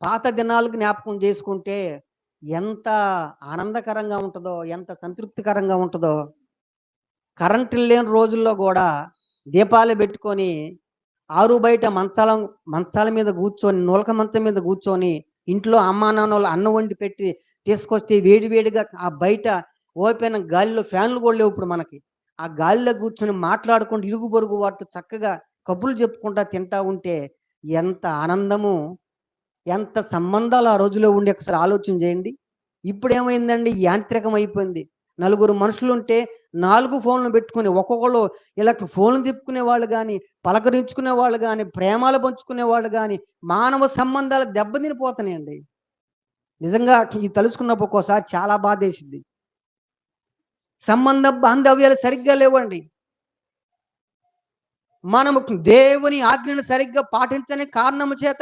పాత దినాలు జ్ఞాపకం చేసుకుంటే ఎంత ఆనందకరంగా ఉంటదో, ఎంత సంతృప్తికరంగా ఉంటదో. కరెంటులు లేని రోజుల్లో గూడా దీపాలు బెట్టుకొని, ఆరు బయట మంచాల మీద గూర్చొని, నులక మంచం మీద గూర్చొని, ఇంట్లో అమ్మానాన్నోళ్ళు అన్నం వండి పెట్టి తీసుకొస్తే వేడి వేడిగా ఆ బయట ఓపెన్ గాలిలో ఫ్యాన్లు గూడా లేవు ఇప్పుడు మనకి. ఆ గాలిలో గూర్చొని మాట్లాడుకుంటూ ఇరుగు పొరుగు వారితో చక్కగా కబుర్లు చెప్పుకుంటా తింటా ఉంటే ఎంత ఆనందము, ఎంత సంబంధాలు ఆ రోజుల్లో ఉండే ఒకసారి ఆలోచన చేయండి. ఇప్పుడేమైందండి యాంత్రికం అయిపోయింది. నలుగురు మనుషులుంటే 4 ఫోన్‌లు పెట్టుకొని ఒక్కొక్కళ్ళు ఇలా ఫోన్‌లు తిప్పుకునేవాళ్ళు గాని, పలకరించుకునేవాళ్ళు గాని, ప్రేమాలు పంచుకునేవాళ్ళు గాని, మానవ సంబంధాలు దెబ్బతినిపోతున్నాయండి. నిజంగా ఇది తలుచుకున్నప్పుడు ఒక్కోసారి చాలా బాధేసిద్ది. సంబంధ బాంధవ్యాలు సరిగ్గా లేవండి. మనము దేవుని ఆజ్ఞను సరిగ్గా పాటించని కారణము చేత